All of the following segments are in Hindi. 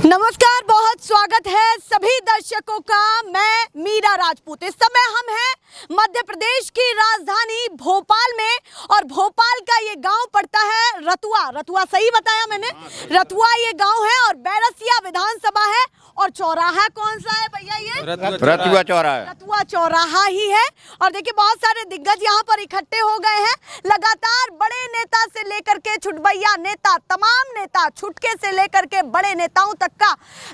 नमस्कार, बहुत स्वागत है सभी दर्शकों का। मैं मीरा राजपूत। इस समय हम हैं मध्य प्रदेश की राजधानी भोपाल में और भोपाल का ये गांव पड़ता है रतुआ। रतुआ सही बताया मैंने? रतुआ ये गांव है और बैरसिया विधानसभा है। और चौराहा कौन सा है भैया? ये रतुआ चौराहा। रतुआ चौराहा ही है। और देखिए बहुत सारे दिग्गज यहाँ पर इकट्ठे हो गए हैं। लगातार बड़े नेता से लेकर के छुटभैया नेता, तमाम नेता, छुटके से लेकर के बड़े नेताओं तक का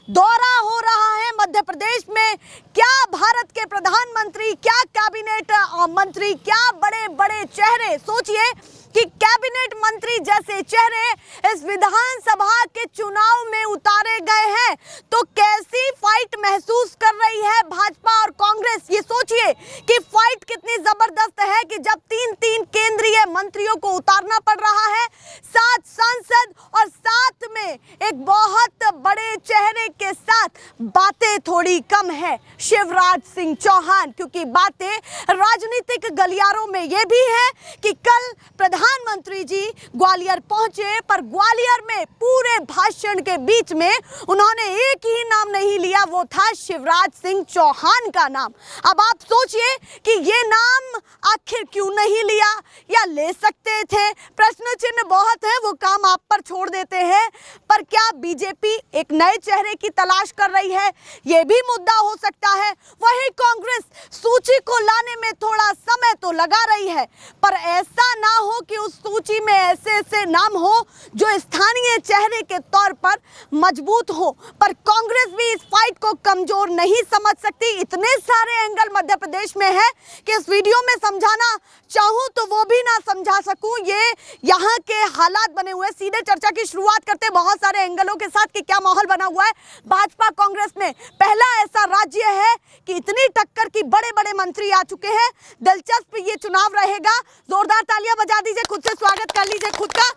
दौरा हो रहा है मध्य प्रदेश में। क्या भारत के प्रधानमंत्री, क्या कैबिनेट मंत्री, क्या बड़े बड़े चेहरे, सोचिए कि कैबिनेट मंत्री जैसे चेहरे इस विधानसभा के चुनाव में उतारे गए हैं। तो कैसी फाइट महसूस कर रही है भाजपा और कांग्रेस? ये सोचिए कि फाइट कितनी जबरदस्त है कि जब तीन तीन केंद्रीय मंत्रियों को उतारना पड़ रहा है, 7 सांसद और साथ में एक बहुत बड़े चेहरे के साथ बातें थोड़ी कम है, शिवराज सिंह चौहान। क्योंकि बातें राजनीतिक गलियारों में ये भी है कि कल प्रधानमंत्री जी ग्वालियर पहुंचे, पर ग्वालियर में पूरे भाषण के बीच में उन्होंने एक ही नाम नहीं लिया, वो था शिवराज सिंह चौहान का नाम। अब आप सोचिए कि ये नाम आखिर क्यों नहीं लिया, या ले सकते थे? प्रश्न चिन्ह बहुत है, वो काम आप पर छोड़ देते हैं। पर क्या बीजेपी एक नए चेहरे की तलाश कर रही है? ये भी मुद्दा हो सकता है। वही कांग्रेस सूची को लाने में थोड़ा समय तो लगा रही है, पर ऐसा ना हो कि उस सूची में ऐसे ऐसे नाम हो जो स्थानीय चेहरे के तौर पर मजबूत हो। पर कांग्रेस भी इस फाइट को कमजोर नहीं समझ सकती। इतने सारे एंगल मध्य प्रदेश में है कि इस वीडियो में समझाना चाहूं तो वो भी ना समझा सकूं। ये यहाँ के हालात बने हुए। सीधे चर्चा की शुरुआत करते बहुत सारे एंगलों के साथ कि क्या माहौल बना हुआ है भाजपा कांग्रेस में। पहला ऐसा राज्य है कि इतनी टक्कर की बड़े बड़े मंत्री आ चुके हैं। दिलचस्प ये चुनाव रहेगा। जोरदार तालियां बजा दीजिए, खुद से स्वागत कर लीजिए खुद का।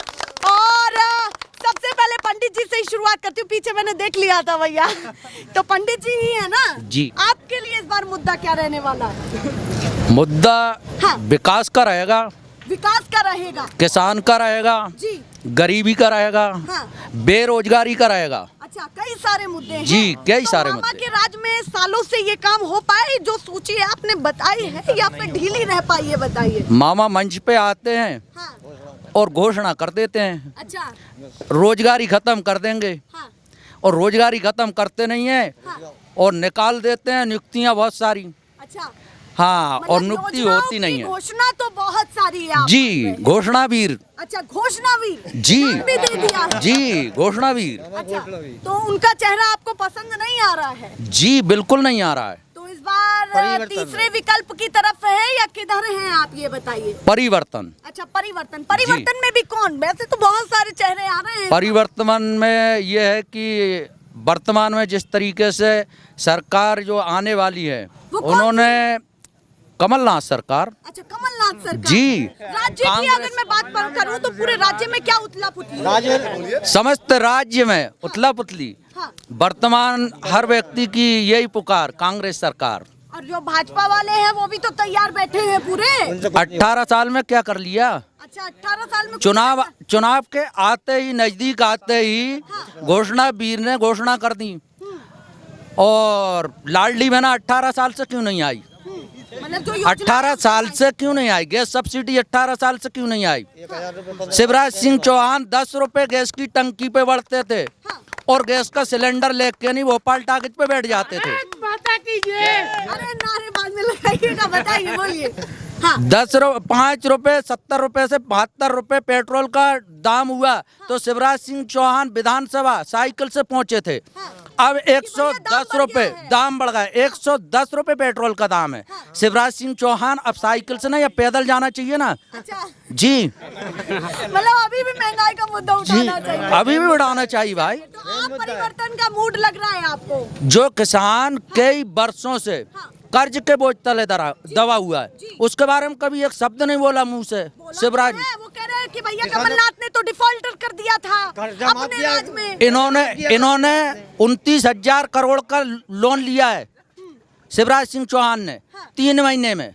और सबसे पहले पंडित जी से ही शुरुआत करती हूँ। पीछे मैंने देख लिया था भैया, तो पंडित जी ही है ना जी। आपके लिए इस बार मुद्दा क्या रहने वाला है? मुद्दा हाँ। विकास का रहेगा, विकास का रहेगा, किसान का रहेगा जी, गरीबी का रहेगा, हाँ। बेरोजगारी का रहेगा। अच्छा, कई सारे मुद्दे हैं जी, कई तो सारे मामा मुद्दे। के राज में सालों से ये काम हो पाए जो सूची आपने बताई है, या फिर ढीली रह पाई है? बताइए। मामा मंच पे आते हैं, हाँ। और घोषणा कर देते हैं, अच्छा, रोजगारी खत्म कर देंगे, हाँ। और रोजगारी खत्म करते नहीं है, हाँ। और निकाल देते हैं नियुक्तियां बहुत सारी। अच्छा, हाँ, और मतलब नियुक्ति योजनाओं होती नहीं की है। घोषणा तो बहुत सारी है आप जी, पे। घोषणावीर। अच्छा, घोषणावीर जी नाम भी दे दिया है। जी, घोषणावीर। अच्छा, तो उनका चेहरा आपको पसंद नहीं आ रहा है? जी, बिल्कुल नहीं आ रहा है। तो इस बार तीसरे विकल्प की तरफ है या किधर हैं आप, ये बताइए। परिवर्तन। अच्छा, परिवर्तन में भी कौन? वैसे तो बहुत सारे चेहरे आ रहे हैं। परिवर्तन में ये है कि वर्तमान में जिस तरीके से सरकार जो आने वाली है, उन्होंने कमलनाथ सरकार। अच्छा, कमलनाथ सरकार जी। राज्य की अगर मैं बात करूं तो पूरे राज्य में क्या उथला पुथली? समस्त राज्य में उथला पुथली। हाँ। वर्तमान हर व्यक्ति की यही पुकार, कांग्रेस सरकार। और जो भाजपा वाले हैं वो भी तो तैयार बैठे हैं पूरे। 18 साल में क्या कर लिया? अच्छा, 18 साल में चुनाव के आते ही, नजदीक आते ही घोषणा वीर ने घोषणा कर दी। और लाडली बहना 18 साल से क्यों नहीं आई? मतलब जो 18 साल से क्यों नहीं आई? गैस सब्सिडी 18 साल से क्यों नहीं आई? शिवराज सिंह चौहान 10 रुपए गैस की टंकी पे बढ़ते थे, और गैस का सिलेंडर लेके नहीं भोपाल टाकिज पे बैठ जाते थे। अरे नारे बाद में लगाइएगा, बताइए, बोलिए। हाँ। 5 रुपए 70 रुपए से 72 रुपए पेट्रोल का दाम हुआ, तो शिवराज सिंह चौहान विधानसभा साइकिल से पहुंचे थे। अब 110 रुपए दाम बढ़ गए, 110 रुपए पेट्रोल का दाम है। शिवराज सिंह चौहान अब साइकिल से नहीं, अब पैदल जाना चाहिए ना। अच्छा। जी, मतलब अभी भी महंगाई का मुद्दा उठाना चाहिए। अभी भी उठाना चाहिए भाई। तो आप परिवर्तन का मूड लग रहा है आपको? जो किसान कई वर्षों से कर्ज के बोझ तले दबा हुआ है, उसके बारे में कभी एक शब्द नहीं बोला मुंह से शिवराज। वो कह रहे हैं कि भैया कमलनाथ ने तो डिफॉल्टर कर दिया था अपने राज में। इन्होंने 29,000 करोड़ का लोन लिया है शिवराज सिंह चौहान ने 3 महीने में,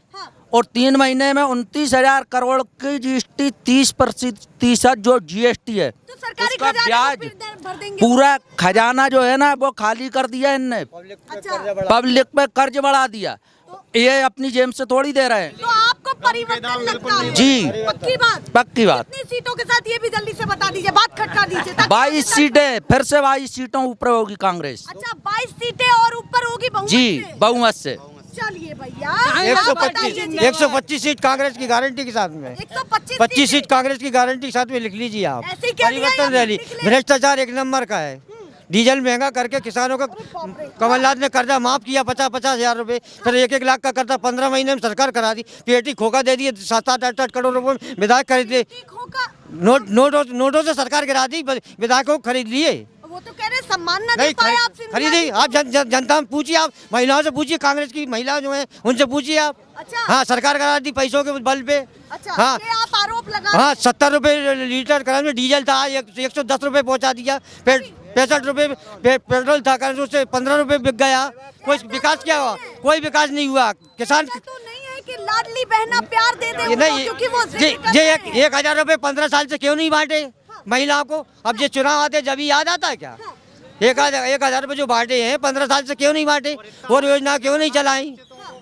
और 3 महीने में 29,000 करोड़ की जीएसटी 30% जो जीएसटी है तो सरकारी उसका खजाने ब्याज को फिर भर देंगे। पूरा खजाना जो है ना वो खाली कर दिया इनने, अच्छा, पब्लिक पे कर्ज बढ़ा दिया। ये अपनी जेब से थोड़ी दे रहे हैं। तो आपको परिवर्तन लगता है? जी। पक्की बात। पक्की बात। कितनी सीटों के साथ ये भी जल्दी से बता दीजिए, बात खटका दीजिए ताकि 22 सीटें, फिर से 22 सीटों ऊपर होगी कांग्रेस। अच्छा, 22 सीटें और ऊपर होगी बहुमत जी, से। बहुमत से। चलिए भैया, 125 सीट कांग्रेस की गारंटी के साथ में, 25 सीट कांग्रेस की गारंटी के साथ में लिख लीजिए आप। ऐसे ही कह दिया या परिवर्तन रैली। लिख ले? भ्रष्टाचार 1 नंबर का है। डीजल महंगा करके किसानों का कमलनाथ ने कर्जा माफ किया 50-50 हजार रुपए, फिर 1-1 लाख का कर्जा 15 महीने में सरकार करा दी। पेटी खोखा दे दिए 7-8 करोड़ रुपए में विधायक खरीद लिए। नोटों से सरकार गिरा दी, विधायकों को खरीद लिए। वो तो कह रहे सम्मान ना दे नहीं पाए आप सिंधिया खरीदी। जी। आप जनता में पूछिए, आप महिलाओं से पूछिए, कांग्रेस की महिला जो है उनसे पूछिए आप। अच्छा। हाँ, सरकार करा दी पैसों के बल पे। अच्छा, हाँ ये आप आरोप लगा हाँ, 70 रुपए लीटर करंट में डीजल था, 110 रुपए पहुंचा दिया। 65 रुपए पेट्रोल था, करंट उससे 15 रुपए बिक गया। कोई विकास क्या हुआ? कोई विकास नहीं हुआ। किसान ऐसा तो नहीं है कि लाडली बहना प्यार दे दे ये उनको, नहीं, क्योंकि वो जिद ये करते हैं। 1,000 रुपए 15 साल से क्यों नहीं बांटे महिलाओं को? अब ये चुनाव आते जब ही याद आता है क्या? 1,000 रुपए जो बांटे हैं 15 साल से क्यों नहीं बांटे? और योजना क्यों नहीं चलाई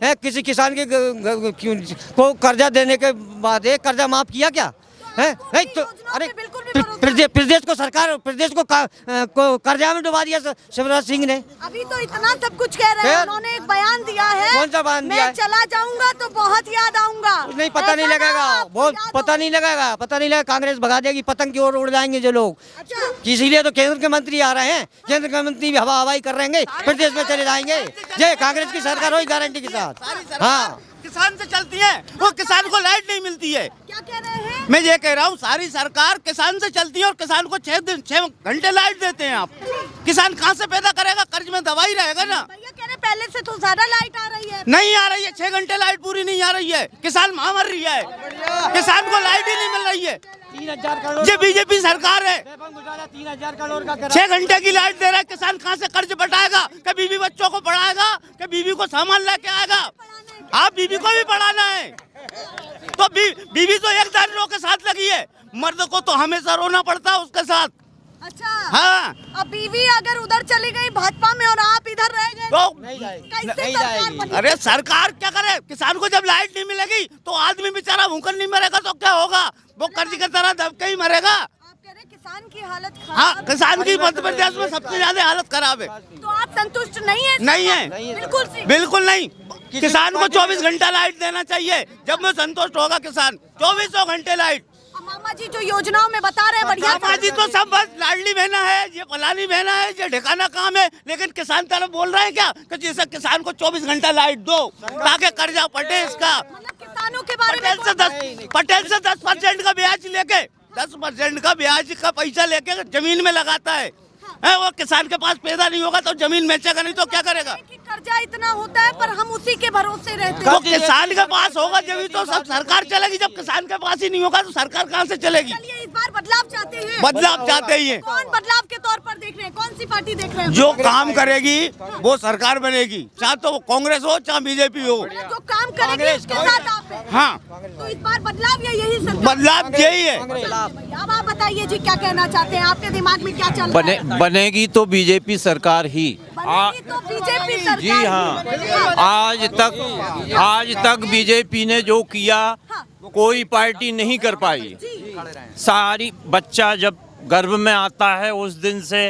है? किसी किसान के को कर्जा देने के बाद कर्जा माफ किया क्या है? नहीं तो अरे प्रदेश को सरकार को कर्जा में डुबा दिया शिवराज सिंह ने। अभी तो इतना सब कुछ कह रहे हैं, उन्होंने एक बयान दिया है। कौन सा बयान दिया है? मैं चला जाऊंगा तो बहुत याद आऊंगा। नहीं, पता नहीं लगेगा, बहुत पता नहीं लगेगा, पता नहीं लगेगा। कांग्रेस भगा देगी, पतंग की ओर उड़ जाएंगे जो लोग। अच्छा, इसीलिए तो केंद्र के मंत्री आ रहे हैं। केंद्र के मंत्री भी हवा हवाई कर रहेंगे, प्रदेश में चले जाएंगे। ये कांग्रेस की सरकार होगी गारंटी के साथ। हाँ, किसान से चलती है, वो किसान को लाइट नहीं मिलती है। क्या कह रहे हैं? मैं ये कह रहा हूँ सारी सरकार किसान से चलती है और किसान को 6 घंटे लाइट देते हैं आप। किसान कहाँ से पैदा करेगा? कर्ज में दवाई रहेगा ना। भैया कह रहे पहले से तो ज्यादा लाइट आ रही है। नहीं आ रही है, 6 घंटे लाइट पूरी नहीं आ रही है। किसान मां मर रही है, किसान को लाइट ही नहीं मिल रही है। 3,000 करोड़ ये बीजेपी सरकार है, 3,000 करोड़ का 6 घंटे की लाइट दे रहा है। किसान कहाँ से कर्ज बटाएगा? क्या बीवी बच्चों को पढ़ाएगा? क्या बीवी को सामान लेके आएगा? आप बीवी को भी पढ़ाना है तो बीवी तो एक दानों के साथ लगी है, मर्द को तो हमेशा रोना पड़ता है उसके साथ। अच्छा, हाँ, अब बीवी अगर उधर चली गई भाजपा में और आप इधर रह गए तो कैसे सरकार बनी? अरे सरकार क्या करे? किसान को जब लाइट नहीं मिलेगी तो आदमी बेचारा भूखा नहीं मरेगा तो क्या होगा? वो कर्ज की तरह दबके ही मरेगा। आप कह रहे किसान की हालत खराब। हाँ, किसान की मध्य प्रदेश में सबसे ज्यादा हालत खराब है। तो आप संतुष्ट नहीं है? नहीं है, बिल्कुल नहीं। किसान को 24 घंटा लाइट देना चाहिए, जब में संतुष्ट होगा किसान। 24 घंटे लाइट। मामा जी जो योजनाओं में बता रहे हैं बढ़िया। मामा जी तो सब बस लाडली बहना है, ये फलानी बहना है, ये ढिकाना काम है, लेकिन किसान तरफ बोल रहे हैं क्या कि जैसे किसान को 24 घंटा लाइट दो ताकि कर्जा पटे इसका। मतलब किसानों के बारे में पटेल से 10% का ब्याज लेके 10% का ब्याज का पैसा लेके जमीन में लगाता है। वो किसान के पास पैदा नहीं होगा तो जमीन बेचेगा नहीं तो क्या करेगा? कर्जा इतना होता है पर हम उसी के भरोसे रहते तो हैं। किसान के पास होगा जब तो सब सरकार चलेगी, जब किसान के पास ही नहीं होगा तो सरकार कहाँ से चलेगी? चलिए इस बार बदलाव चाहते हैं। बदलाव चाहते ही हैं। कौन बदलाव के तौर पर देख रहे हैं? कौन सी पार्टी देख रहे हैं? जो काम करेगी वो सरकार बनेगी, चाहे तो वो कांग्रेस हो चाहे बीजेपी हो। जो काम करेगी उसके साथ आप हैं। हाँ, तो इस बार बदलाव या यही सरकार? बदलाव यही है। अब आप बताइए जी क्या कहना चाहते हैं? आपके दिमाग में क्या चल रहा है? बनेगी तो बीजेपी सरकार ही। बनेगी तो बीजेपी सरकार जी हाँ, आज तक बीजेपी ने जो किया कोई पार्टी नहीं कर पाई। सारी बच्चा जब गर्भ में आता है उस दिन से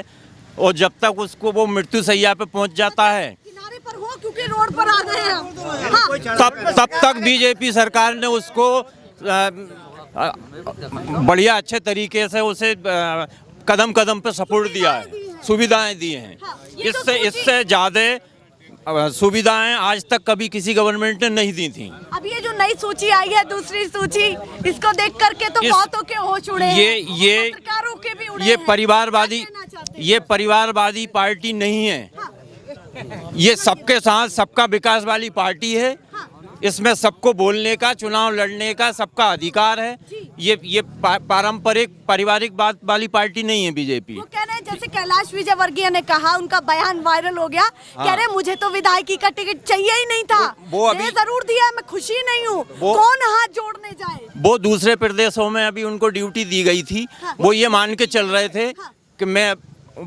और जब तक उसको वो मृत्यु शैया पे पहुंच जाता है किनारे पर हो क्योंकि रोड पर आ गए हैं। हाँ। तब तक बीजेपी सरकार ने उसको बढ़िया अच्छे तरीके से उसे कदम कदम पे सपोर्ट दिया है, सुविधाएं दी हैं। इससे ज्यादा सुविधाएं आज तक कभी किसी गवर्नमेंट ने नहीं दी थी। अब ये जो नई सूची आई है, दूसरी सूची, इसको देख करके तो बहुतों के होश उड़े हैं। पत्रकारों के भी उड़े ये हैं। परिवारवादी, क्या कहना चाहते हैं? ये परिवारवादी पार्टी नहीं है। ये सबके साथ सबका विकास वाली पार्टी है। इसमें सबको बोलने का, चुनाव लड़ने का सबका अधिकार है। ये पारंपरिक पारिवारिक बात वाली पार्टी नहीं है बीजेपी। वो कह रहे हैं जैसे कैलाश विजयवर्गीय ने कहा, उनका बयान वायरल हो गया, कह रहे मुझे तो विधायकी का टिकट चाहिए ही नहीं था, वो अभी ये जरूर दिया, मैं खुशी नहीं हूँ, कौन हाथ जोड़ने जाए। वो दूसरे प्रदेशों में अभी उनको ड्यूटी दी गई थी, वो ये मान के चल रहे थे कि मैं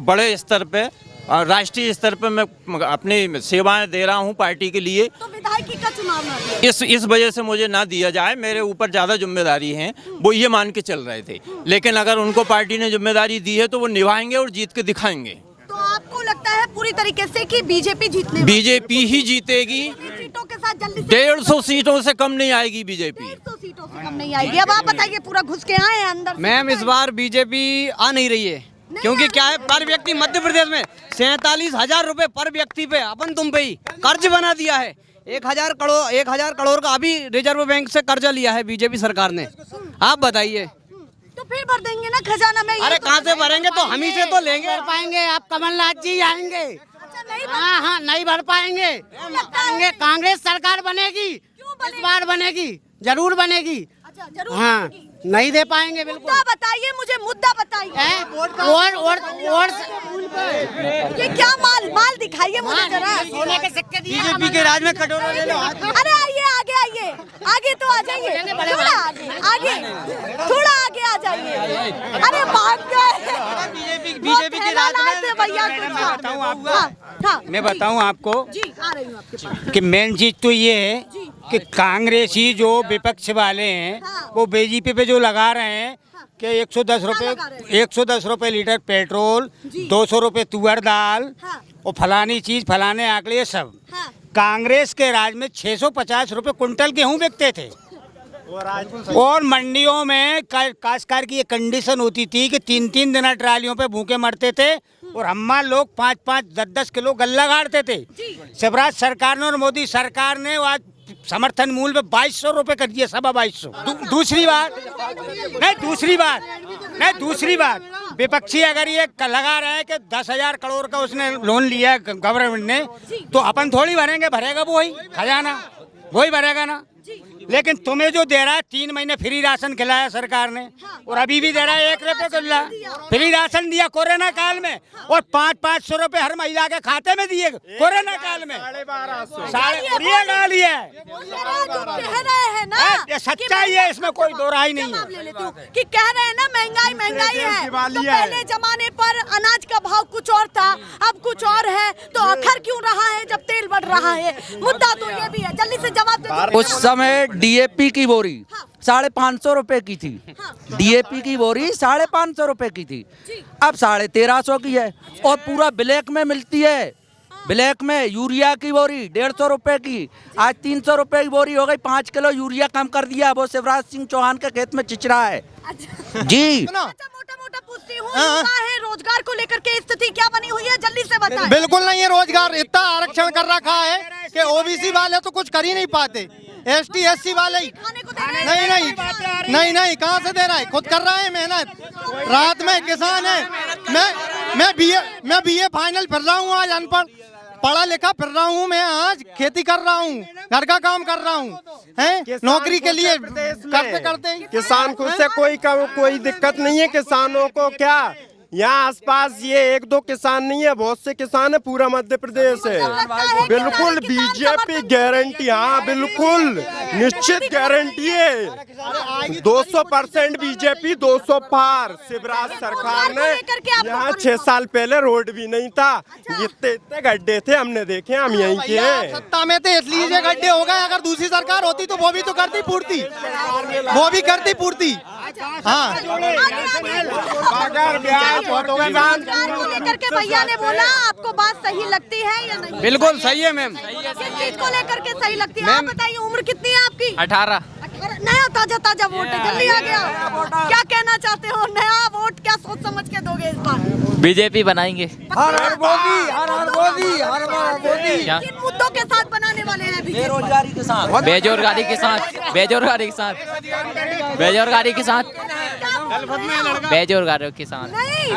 बड़े स्तर पे, राष्ट्रीय स्तर पे मैं अपनी सेवाएं दे रहा हूं पार्टी के लिए, तो विधायकी का चुनाव ना दिया। इस वजह से मुझे ना दिया जाए, मेरे ऊपर ज़्यादा जिम्मेदारी है, वो ये मान के चल रहे थे। लेकिन अगर उनको पार्टी ने जिम्मेदारी दी है तो वो निभाएंगे और जीत के दिखाएंगे। तो आपको लगता है पूरी तरीके से कि बीजेपी जीतने, बीजेपी ही जीतेगी, सीटों के साथ जल्दी से 150 सीटों से कम नहीं आएगी बीजेपी। 150 सीटों से कम नहीं आएगी। अब आप बताइए, पूरा घुस के आए हैं अंदर। मैम इस बार बीजेपी आ नहीं रही है, क्योंकि क्या है, पर व्यक्ति मध्य प्रदेश में 47,000 रुपए पर व्यक्ति पे अपन तुम पे ही कर्ज बना दिया है। 1,000 करोड़ का अभी रिजर्व बैंक से कर्जा लिया है बीजेपी सरकार ने। आप बताइए, तो फिर भर देंगे ना खजाना में। अरे कहाँ से भरेंगे, तो हम ही से तो लेंगे। पाएंगे आप, कमलनाथ जी आएंगे। अच्छा, नहीं हाँ, नहीं भर पाएंगे। कांग्रेस सरकार बनेगी, इस बार बनेगी, जरूर बनेगी। अच्छा, जरूर हाँ, बनेगी। नहीं दे पाएंगे बिल्कुल। मुद्दा बताइए मुझे, मुद्दा बताइए। और ये क्या माल दिखाइए मुझे जरा। सोने के सिक्के दिए। बीजेपी के राज में कटोरा ले लो। अरे आइए, आगे तो आ जाइए, थोड़ा आगे आ जाइए। अरे भाग गए। बीजेपी के राज में भैया मैं बताऊं आपको जी, आ रही हूँ आपके पास। कि मेन चीज तो ये है कि कांग्रेसी जो विपक्ष वाले हैं वो बीजेपी पे जो लगा रहे हैं कि 110 रुपए लीटर पेट्रोल, 200 रुपए तुअर दाल और फलानी चीज, फलाने आंकड़े, ये सब। कांग्रेस के राज में 650 रुपए कुंटल गेहूं बिकते थे, और मंडियों में काश्तकार की ये कंडीशन होती थी कि 3-3 दिन ट्रालियों पे भूखे मरते थे, और हम लोग 5-5, 10-10 किलो गल्ला गाड़ते थे। शिवराज सरकार ने और मोदी सरकार ने आज समर्थन मूल्य पे 2200 रुपए कर दिए, 2250। दूसरी बात विपक्षी अगर ये लगा रहे हैं कि 10,000 करोड़ का उसने लोन लिया गवर्नमेंट ने, तो अपन थोड़ी भरेंगे, भरेगा वो ही खजाना, वही भरेगा ना। लेकिन तुम्हें जो दे रहा है, 3 महीने फ्री राशन खिलाया सरकार ने, और अभी भी दे रहा है 1 रुपए किलो फ्री राशन दिया कोरोना काल में, और 500-500 रुपए हर महिला के खाते में दिए कोरोना काल में। 1250 कह रहे हैं ना, ये सच्चाई है, इसमें कोई दो राय नहीं है। ले लेती हूँ कि कह रहे हैं ना महंगाई है। तो पहले जमाने पर अनाज का भाव कुछ और था, अब कुछ और है, तो आखिर क्यों रहा है जब तेल बढ़ रहा है? मुद्दा तो ये भी है, जल्दी से जवाब दे। उस समय डीएपी की बोरी 550 रुपए की थी। डीएपी की बोरी 550 रुपए की थी, अब 1350 की है, और पूरा ब्लैक में मिलती है। ब्लैक में यूरिया की बोरी 150 रुपए की, आज 300 रुपए की बोरी हो गई। 5 किलो यूरिया कम कर दिया, वो शिवराज सिंह चौहान के खेत में चिच रहा है। जी, मोटा पूछती हूँ, रोजगार को लेकर के स्थिति क्या बनी हुई है, जल्दी से बताएं। बिल्कुल नहीं है रोजगार, इतना आरक्षण कर रखा है कि ओबीसी वाले तो कुछ कर ही नहीं पाते, ST SC वाले ही नहीं, कहाँ से दे रहा है, खुद कर रहा है मेहनत। रात में किसान है, मैं BA फाइनल फिर रहा हूँ, आज अनपढ़ पढ़ा लिखा फिर रहा हूँ, मैं आज खेती कर रहा हूँ, घर का काम कर रहा हूँ, हैं नौकरी के लिए करते करते। किसान खुद से कोई दिक्कत नहीं है किसानों को। क्या यहाँ आसपास ये 1-2 किसान नहीं है, बहुत से किसान है, पूरा मध्य प्रदेश है। बिल्कुल बीजेपी गारंटी, हाँ बिल्कुल निश्चित गारंटी है। 200% बीजेपी, 200 पार। शिवराज सरकार ने यहाँ 6 साल पहले रोड भी नहीं था, इतने गड्ढे थे, हमने देखे, हम यहीं के हैं। सत्ता में थे इसलिए ये गड्ढे हो गए, अगर दूसरी सरकार होती तो वो भी तो करती पूर्ति, वो भी करती पूर्ति। हाँ, रोजगार को लेकर के भैया ने बोला, आपको बात सही लगती है या नहीं? बिल्कुल सही है मैम। किस चीज को लेकर के सही लगती है, आप बताइए। उम्र कितनी है आपकी? 18। नया ताजा वोट है, जल्दी आ गया। क्या कहना चाहते हो, नया वोट क्या सोच समझ के दोगे इस बार? बीजेपी बनाएंगे। हर मोदी, हर मोदी, हर मोदी। किन मुद्दों के साथ बनाने वाले हैं? बेरोजगारी के साथ, बेरोजगारी के साथ, बेरोजगारी के साथ, बेरोजगारी के साथ, बेरोजगारी के साथ। नहीं,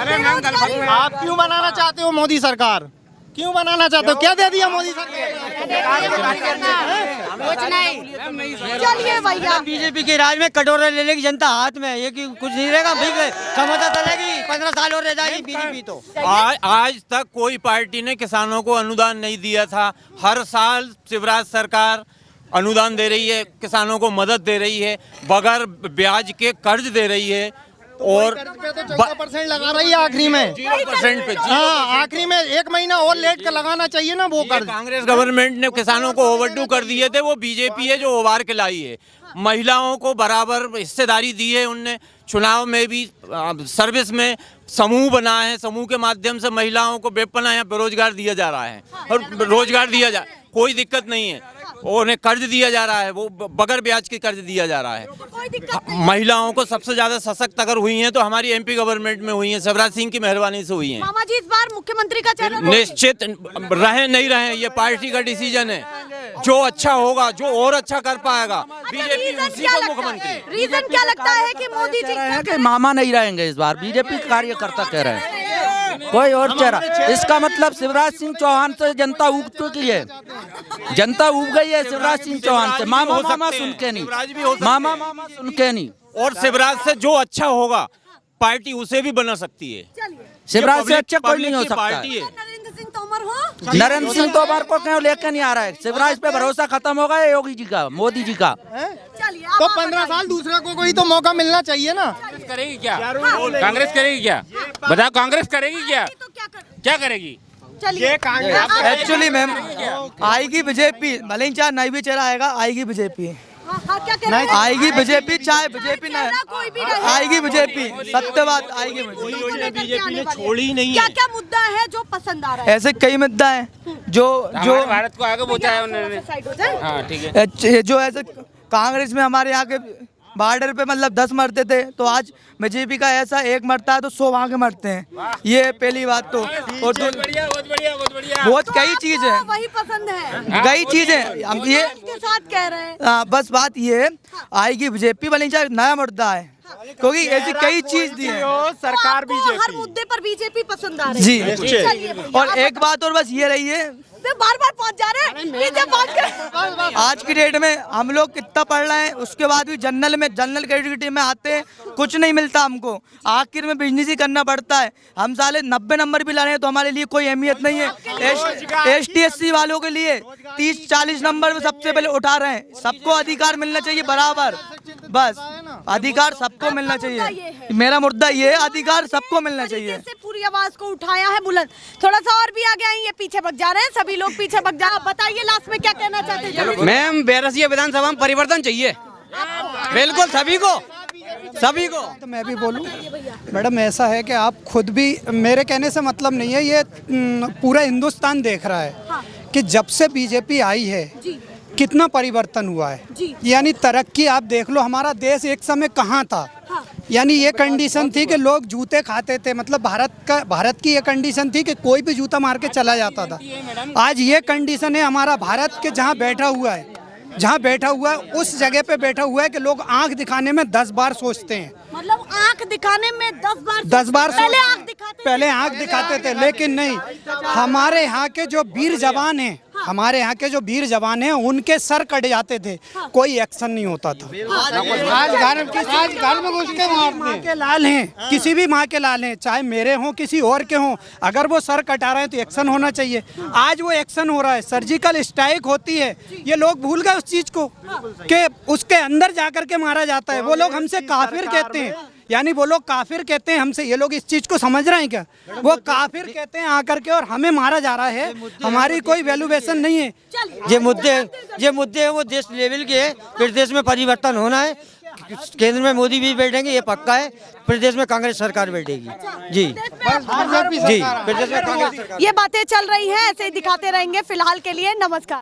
आप क्यों बनाना चाहते हो मोदी सरकार? क्यों बनाना चाहते हो? क्या दे दिया मोदी सरकार? चलिए भैया, बीजेपी के राज में कटोरे ले लेगी जनता हाथ में, ये कि कुछ नहीं रहेगा, भाई समझा चलेगी, 15 साल और रह जाएगी बीजेपी तो। आज तक कोई पार्टी ने किसानों को अनुदान नहीं दिया था। हर साल शिवराज सरकार अनुदान दे रही है, किसानों को मदद दे रही है, बगैर ब्याज के कर्ज दे रही है, और 14% लगा रही है आखिरी में, 0% पे। हाँ, आखिरी में 1 महीना और लेट कर लगाना चाहिए ना वो कर्ज। कांग्रेस गवर्नमेंट ने किसानों को ओवरड्यू कर दिए थे, वो बीजेपी है जो उबार के लाई है। महिलाओं को बराबर हिस्सेदारी दी है उनने, चुनाव में भी, सर्विस में समूह बनाए हैं, समूह के माध्यम से महिलाओं को बेपनाह यहाँ बेरोजगार दिया जा रहा है, और रोजगार दिया जा, कोई दिक्कत नहीं है। और उन्हें कर्ज दिया जा रहा है, वो बगैर ब्याज के कर्ज दिया जा रहा है। महिलाओं को सबसे ज्यादा सशक्त अगर हुई हैं तो हमारी एमपी गवर्नमेंट में हुई हैं, शिवराज सिंह की मेहरबानी से हुई हैं। मामा जी इस बार मुख्यमंत्री का चेहरा निश्चित रहे नहीं रहे, ये पार्टी का डिसीजन है। जो अच्छा होगा, जो और अच्छा कर पाएगा, बीजेपी उसी को मुख्यमंत्री। रीजन क्या लगता है कि मोदी जी रहे हैं कि मामा नहीं रहेंगे इस बार, बीजेपी कार्यकर्ता कह रहे हैं, कोई और चेहरा। इसका मतलब शिवराज सिंह चौहान से जनता उग चुकी है, जनता उग गई है शिवराज सिंह चौहान से। मामा मामा सुन के नहीं, मामा मामा सुन के नहीं, और शिवराज से जो अच्छा होगा पार्टी उसे भी बना सकती है। शिवराज से अच्छा कोई नहीं हो सकता। पार्टी है। नरेंद्र सिंह तोमर हो, नरेंद्र सिंह तोमर को क्यों लेकर नहीं आ रहा है? शिवराज पे भरोसा खत्म हो गया योगी जी का, मोदी जी का। चलिए तो 15 साल दूसरे को कोई तो मौका मिलना चाहिए ना। करेगी क्या? कांग्रेस करेगी क्या? बताओ, कांग्रेस करेगी क्या? क्या करेगी? चलिए एक्चुअली मैम आएगी बीजेपी, भले ही चाहे नहीं भी चेहरा आएगा, आएगी बीजेपी, क्या कह रहे हैं? आएगी बीजेपी, चाहे बीजेपी ना कोई भी रहे। आएगी बीजेपी, सत्य बात, आएगी बीजेपी ने छोड़ी नहीं क्या है। क्या मुद्दा है जो पसंद आ रहा है? ऐसे कई मुद्दा है जो भारत को आगे पहुंचाया उन्होंने। साइड हो जाए। हाँ ठीक है। ये जो ऐसे कांग्रेस में हमारे यहाँ के बॉर्डर पे मतलब 10 मरते थे, तो आज बीजेपी का ऐसा 1 मरता है तो 100 वहाँ के मरते हैं। ये पहली बात तो। और बहुत बढ़िया। बहुत कई चीज है, वही पसंद है, कई चीजें हम ये के साथ कह रहे हैं। बस बात ये आएगी बीजेपी, भले ही चाहे नया मुद्दा है, क्योंकि ऐसी कई चीज दी है। सरकार आपको हर बीजेपी मुद्दे पर बीजेपी पसंद आ रही जी। है। चलिए भैया, और एक बात और बस ये रही है, बार बार पहुंच जा रहे हैं पीछे पहुंच गए। आज की डेट में हम लोग कितना पढ़ रहे हैं, उसके बाद भी जनरल कैटेगरी में आते हैं, कुछ नहीं मिलता हमको, आखिर में बिजनेस ही करना पड़ता है। हम साले 90 नंबर भी ला रहे हैं तो हमारे लिए कोई अहमियत नहीं है। ST/SC वालों के लिए 30-40 नंबर में सबसे पहले उठा रहे हैं। सबको अधिकार मिलना चाहिए बराबर, बस अधिकार सबको मिलना चाहिए। मेरा मुद्दा ये है, अधिकार सबको मिलना चाहिए। पूरी आवाज को उठाया है बुलंद, थोड़ा सा और भी आगे आएंगे, पीछे भग जा रहे हैं सभी लोग, पीछे भग जा। बताइए लास्ट में क्या कहना चाहते हैं? मैम बैरसिया विधानसभा में परिवर्तन चाहिए, बिल्कुल सभी को। तो मैं भी बोलूं मैडम, ऐसा है कि आप खुद भी, मेरे कहने से मतलब नहीं है, ये पूरा हिंदुस्तान देख रहा है कि जब से बीजेपी आई है कितना परिवर्तन हुआ है। यानी तरक्की आप देख लो, हमारा देश एक समय कहाँ था। यानी ये कंडीशन थी कि लोग जूते खाते थे, मतलब भारत की ये कंडीशन थी कि कोई भी जूता मार के चला जाता था। आज ये कंडीशन है हमारा भारत के, जहाँ बैठा हुआ है उस जगह पे बैठा हुआ है कि लोग आंख दिखाने में 10 बार सोचते हैं। मतलब आंख दिखाने में 10 बार पहले आंख दिखाते थे, लेकिन नहीं। हमारे यहाँ के जो वीर जवान हैं उनके सर कट जाते थे, कोई एक्शन नहीं होता था। आज घर में घुस के मारते के लाल हैं, किसी भी माँ के लाल हैं, चाहे मेरे हों किसी और के हों, अगर वो सर कटा रहे हैं तो एक्शन होना चाहिए। आज वो एक्शन हो रहा है, सर्जिकल स्ट्राइक होती है। ये लोग भूल गए उस चीज को कि उसके अंदर जाकर के मारा जाता है। वो लोग हमसे काफिर कहते हैं, यानी वो लोग काफिर कहते हैं हमसे। ये लोग इस चीज को समझ रहे हैं क्या? वो काफिर कहते हैं आकर के, और हमें मारा जा रहा है। हमारी कोई वैल्यूएशन नहीं है। ये मुद्दे हैं वो देश लेवल के है। प्रदेश में परिवर्तन होना है, केंद्र में मोदी भी बैठेंगे ये पक्का है, प्रदेश में कांग्रेस सरकार बैठेगी। जी प्रदेश में कांग्रेस सरकार। ये बातें चल रही हैं, ऐसे ही दिखाते रहेंगे। फिलहाल के लिए नमस्कार।